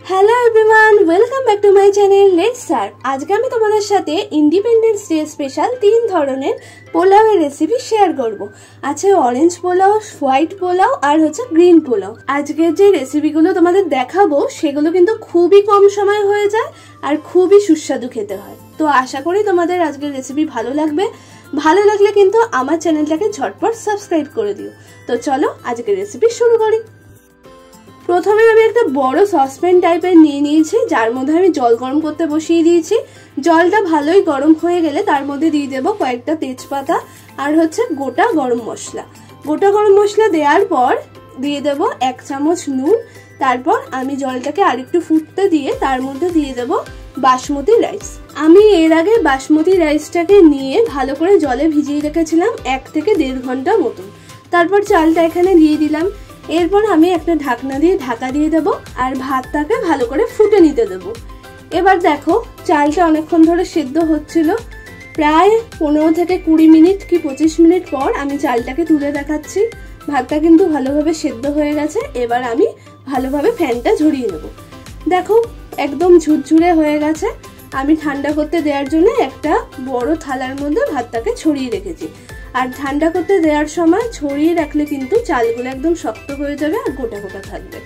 Hello everyone, welcome back to my channel let's start. আজকে আমি তোমাদের সাথে ইন্ডিপেন্ডেন্স ডে স্পেশাল 3 ধরনের পোলাওয়ের রেসিপি শেয়ার করব। আছে অরেঞ্জ পোলাও, হোয়াইট পোলাও আর হচ্ছে গ্রিন পোলাও। আজকের যে রেসিপিগুলো তোমাদের দেখাবো সেগুলো কিন্তু খুবই কম সময় হয়ে যায় আর খুবই সুস্বাদু খেতে হয়। তো আশা করি তোমাদের আজকের রেসিপি ভালো লাগবে। ভালো লাগলে কিন্তু আমার চ্যানেলটাকে ঝটপট সাবস্ক্রাইব করে দিও। তো চলো আজকের রেসিপি শুরু করি। প্রথমে আমি একটা বড় সসপ্যান টাইপের নিয়ে নিয়েছি, যার মধ্যে আমি জল গরম করতে বসিয়ে দিয়েছি। জলটা ভালোই গরম হয়ে গেলে তার মধ্যে দিয়ে দেবো কয়েকটা তেজপাতা আর হচ্ছে গোটা গরম মশলা। গোটা গরম মশলা দেওয়ার পর দিয়ে দেবো 1 চামচ নুন। তারপর আমি জলটাকে আরেকটু ফুটতে দিয়ে তার মধ্যে দিয়ে দেবো বাসমতি রাইস। আমি এর আগে বাসমতি রাইসটাকে নিয়ে ভালো করে জলে ভিজিয়ে রেখেছিলাম 1 থেকে 1.5 ঘন্টা মতন। তারপর চালটা এখানে দিয়ে দিলাম। এরপর আমি একটা ঢাকনা দিয়ে ঢাকা দিয়ে দেবো আর ভাতটাকে ভালো করে ফুটে নিতে দেবো। এবার দেখো চালটা অনেকক্ষণ ধরে সেদ্ধ হচ্ছিল। প্রায় 15 থেকে 20 মিনিট কি 25 মিনিট পর আমি চালটাকে তুলে দেখাচ্ছি। ভাতটা কিন্তু ভালোভাবে সেদ্ধ হয়ে গেছে। এবার আমি ভালোভাবে ফ্যানটা ঝরিয়ে নেব। দেখো একদম ঝুরঝুরে হয়ে গেছে। আমি ঠান্ডা করতে দেওয়ার জন্য একটা বড় থালার মধ্যে ভাতটাকে ছড়িয়ে রেখেছি। আর ঠান্ডা করতে দেওয়ার সময় ছড়িয়ে রাখলে কিন্তু চালগুলো একদম শক্ত হয়ে যাবে আর গোটা গোটা থাকবে।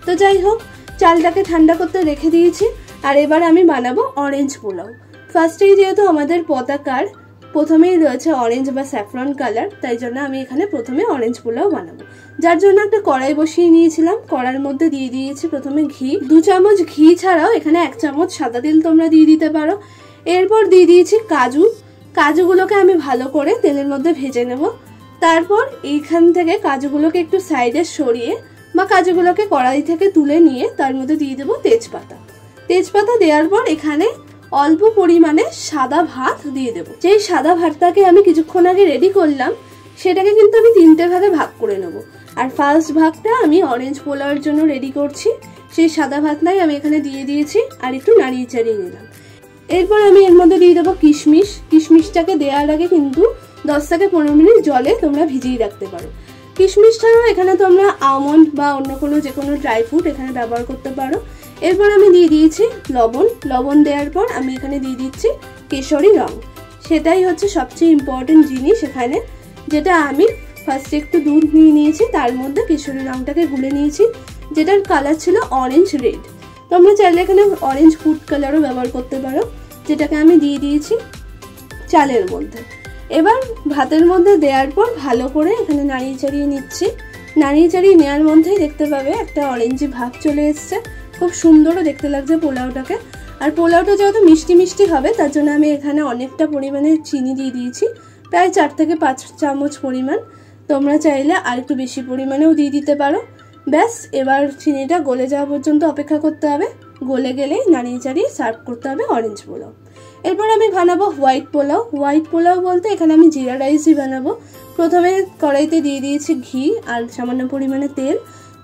তো যাই হোক, চালটাকে ঠান্ডা করতে রেখে দিয়েছি। আর এবার আমি বানাবো অরেঞ্জ পোলাও। ফার্স্টেই যেহেতু আমাদের পতাকার প্রথমেই রয়েছে অরেঞ্জ বা স্যাফরন কালার, তাই জন্য আমি এখানে প্রথমে অরেঞ্জ পোলাও বানাবো। যার জন্য একটা কড়াই বসিয়ে নিয়েছিলাম। কড়ার মধ্যে দিয়ে দিয়েছি প্রথমে ঘি। 2 চামচ ঘি ছাড়াও এখানে 1 চামচ সাদা তেল তোমরা দিয়ে দিতে পারো। এরপর দিয়ে দিয়েছি কাজু। কাজুগুলোকে আমি ভালো করে তেলের মধ্যে ভেজে নেব। তারপর এইখান থেকে কাজুগুলোকে একটু সাইডে সরিয়ে বা কাজুগুলোকে কড়াই থেকে তুলে নিয়ে তার মধ্যে দিয়ে দেবো তেজপাতা। তেজপাতা দেওয়ার পর এখানে অল্প পরিমাণে সাদা ভাত দিয়ে দেবো। যেই সাদা ভাতটাকে আমি কিছুক্ষণ আগে রেডি করলাম সেটাকে কিন্তু আমি 3টে ভাগে ভাগ করে নেব। আর ফার্স্ট ভাগটা আমি অরেঞ্জ পোলাওয়ের জন্য রেডি করছি। সেই সাদা ভাতটাই আমি এখানে দিয়ে দিয়েছি আর একটু নাড়িয়ে চাড়িয়ে নিলাম। এরপর আমি এর মধ্যে দিয়ে দেবো কিশমিশ। কিশমিশটাকে দেওয়ার আগে কিন্তু 10 থেকে 15 মিনিট জলে তোমরা ভিজিয়ে রাখতে পারো। কিশমিশ ছাড়াও এখানে তোমরা আমন্ড বা অন্য কোনো যে কোনো ড্রাই ফ্রুট এখানে ব্যবহার করতে পারো। এরপর আমি দিয়ে দিয়েছি লবণ। লবণ দেওয়ার পর আমি এখানে দিয়ে দিচ্ছি কেশরি রং। সেটাই হচ্ছে সবচেয়ে ইম্পর্টেন্ট জিনিস এখানে, যেটা আমি ফার্স্টে একটু দুধ নিয়ে নিয়েছি, তার মধ্যে কেশরি রংটাকে গুলে নিয়েছি, যেটার কালার ছিল অরেঞ্জ রেড। তোমরা চাইলে এখানে অরেঞ্জ ফুড কালারও ব্যবহার করতে পারো, যেটাকে আমি দিয়ে দিয়েছি চালের মধ্যে। এবার ভাতের মধ্যে দেওয়ার পর ভালো করে এখানে নাড়িয়ে চাড়িয়ে নিচ্ছি। নাড়িয়ে চাড়িয়ে নেওয়ার মধ্যেই দেখতে পাবে একটা অরেঞ্জি ভাব চলে এসছে। খুব সুন্দরও দেখতে লাগছে পোলাওটাকে। আর পোলাওটা যেহেতু মিষ্টি মিষ্টি হবে তার জন্য আমি এখানে অনেকটা পরিমাণে চিনি দিয়ে দিয়েছি, প্রায় 4 থেকে 5 চামচ পরিমাণ। তোমরা চাইলে আর একটু বেশি পরিমাণেও দিয়ে দিতে পারো। ব্যাস, এবার চিনিটা গলে যাওয়া পর্যন্ত অপেক্ষা করতে হবে। গলে গেলেই নাড়িয়ে চাড়িয়ে সার্ভ করতে হবে অরেঞ্জ পোলাও। এরপর আমি বানাবো হোয়াইট পোলাও। হোয়াইট পোলাও বলতে এখানে আমি জিরা রাইসই বানাবো। প্রথমে কড়াইতে দিয়ে দিয়েছি ঘি আর সামান্য পরিমাণে তেল।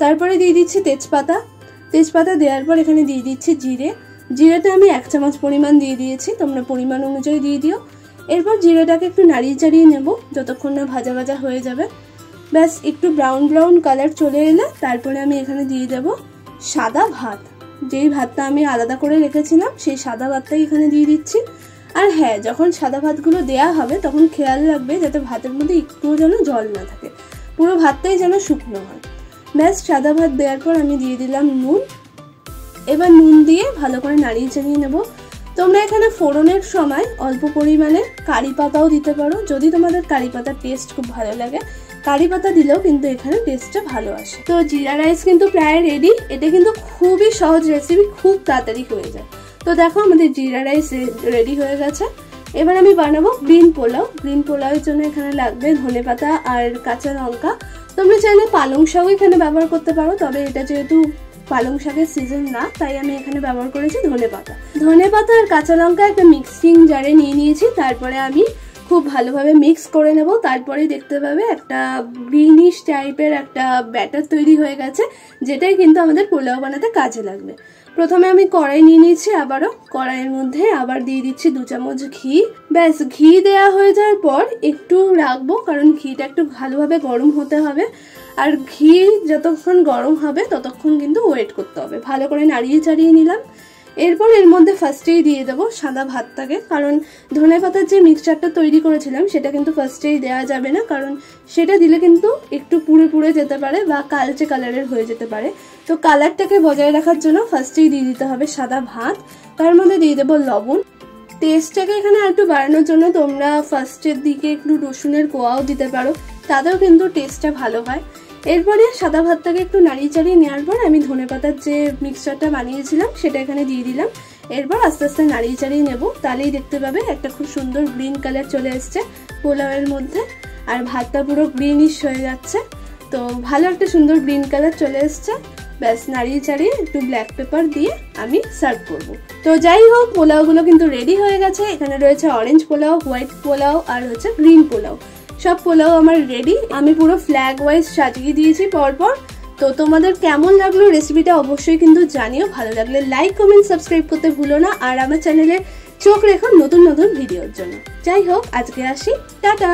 তারপরে দিয়ে দিচ্ছি তেজপাতা। তেজপাতা দেওয়ার পর এখানে দিয়ে দিচ্ছি জিরে। জিরেটা আমি 1 চামচ পরিমাণ দিয়ে দিয়েছি, তোমরা পরিমাণ অনুযায়ী দিয়ে দিও। এরপর জিরেটাকে একটু নাড়িয়ে চাড়িয়ে নেব যতক্ষণ না ভাজা ভাজা হয়ে যাবে। ব্যাস, একটু ব্রাউন ব্রাউন কালার চলে এলে তারপরে আমি এখানে দিয়ে দেব সাদা ভাত। যেই ভাতটা আমি আলাদা করে রেখেছিলাম সেই সাদা ভাতটাই এখানে দিয়ে দিচ্ছি। আর হ্যাঁ, যখন সাদা ভাতগুলো দেয়া হবে তখন খেয়াল রাখবে যাতে ভাতের মধ্যে একটুও যেন জল না থাকে, পুরো ভাতটাই যেন শুকনো হয়। ব্যাস, সাদা ভাত দেওয়ার পর আমি দিয়ে দিলাম নুন। এবার নুন দিয়ে ভালো করে নাড়িয়ে চাড়িয়ে নেব। তোমরা এখানে ফোড়নের সময় অল্প পরিমাণে কারি পাতাও দিতে পারো, যদি তোমাদের কারি পাতার টেস্ট খুব ভালো লাগে। কারি পাতা দিলেও কিন্তু এখানে টেস্টটা ভালো আসে। তো জিরা রাইস কিন্তু প্রায় রেডি। এটা কিন্তু খুবই সহজ রেসিপি, খুব তাড়াতাড়ি হয়ে যায়। তো দেখো আমাদের জিরা রাইস রেডি হয়ে গেছে। এবার আমি বানাবো গ্রিন পোলাও। গ্রিন পোলাওয়ের জন্য এখানে লাগবে ধনেপাতা আর কাঁচা লঙ্কা। তোমরা চাইলে পালং শাকও এখানে ব্যবহার করতে পারো, তবে এটা যেহেতু পালং শাকের সিজন না তাই আমি এখানে ব্যবহার করেছি ধনেপাতা। ধনেপাতা আর কাঁচা লঙ্কা একটা মিক্সিং জারে নিয়ে নিয়েছি। তারপরে আমি খুব ভালোভাবে মিক্স করে নেব। তারপরে দেখতে পাবে একটা গ্রিনিশ টাইপের একটা ব্যাটার তৈরি হয়ে গেছে, যেটাই কিন্তু আমাদের পোলাও বানাতে কাজে লাগবে। প্রথমে আমি কড়াই নিয়ে নিয়েছি, আবারও কড়াইয়ের মধ্যে আবার দিয়ে দিচ্ছি 2 চামচ ঘি। ব্যাস, ঘি দেওয়া হয়ে যাওয়ার পর একটু রাখবো, কারণ ঘিটা একটু ভালোভাবে গরম হতে হবে। আর ঘি যতক্ষণ গরম হবে ততক্ষণ কিন্তু ওয়েট করতে হবে। ভালো করে নাড়িয়ে চাড়িয়ে নিলাম। এরপর এর মধ্যে ফার্স্টেই দিয়ে দেবো সাদা ভাতটাকে, কারণ ধনেপাতার যে মিক্সচারটা তৈরি করেছিলাম সেটা কিন্তু ফার্স্টেই দেওয়া যাবে না, কারণ সেটা দিলে কিন্তু একটু পুড়ে পুড়ে যেতে পারে বা কালচে কালারের হয়ে যেতে পারে। তো কালারটাকে বজায় রাখার জন্য ফার্স্টেই দিয়ে দিতে হবে সাদা ভাত। তার মধ্যে দিয়ে দেবো লবণ। টেস্টটাকে এখানে একটু বাড়ানোর জন্য তোমরা ফার্স্টের দিকে একটু রসুনের কোয়াও দিতে পারো, তাতেও কিন্তু টেস্টটা ভালো হয়। এরপরে সাদা ভাতটাকে একটু নাড়িয়ে চাড়িয়ে নেওয়ার পর আমি ধনেপাতার যে মিক্সচারটা বানিয়েছিলাম সেটা এখানে দিয়ে দিলাম। এরপর আস্তে আস্তে নাড়িয়ে চাড়িয়ে নেব, তাহলেই দেখতে পাবে একটা খুব সুন্দর গ্রিন কালার চলে এসছে পোলাওয়ের মধ্যে, আর ভাতটা পুরো গ্রিনিশ হয়ে যাচ্ছে। তো ভালো একটা সুন্দর গ্রিন কালার চলে এসছে। ব্যাস, নাড়িয়ে চাড়িয়ে একটু ব্ল্যাক পেপার দিয়ে আমি সার্ভ করব। তো যাই হোক, পোলাওগুলো কিন্তু রেডি হয়ে গেছে। এখানে রয়েছে অরেঞ্জ পোলাও, হোয়াইট পোলাও আর হচ্ছে গ্রিন পোলাও। সব পোলাও আমার রেডি। আমি পুরো ফ্ল্যাগ ওয়াইজ সাজিয়ে দিয়েছি পরপর। তো তোমাদের কেমন লাগলো রেসিপিটা অবশ্যই কিন্তু জানিও। ভালো লাগলে লাইক, কমেন্ট, সাবস্ক্রাইব করতে ভুলো না। আর আমার চ্যানেলে চোখ রেখো নতুন নতুন ভিডিওর জন্য। যাই হোক, আজকে আসি, টাটা।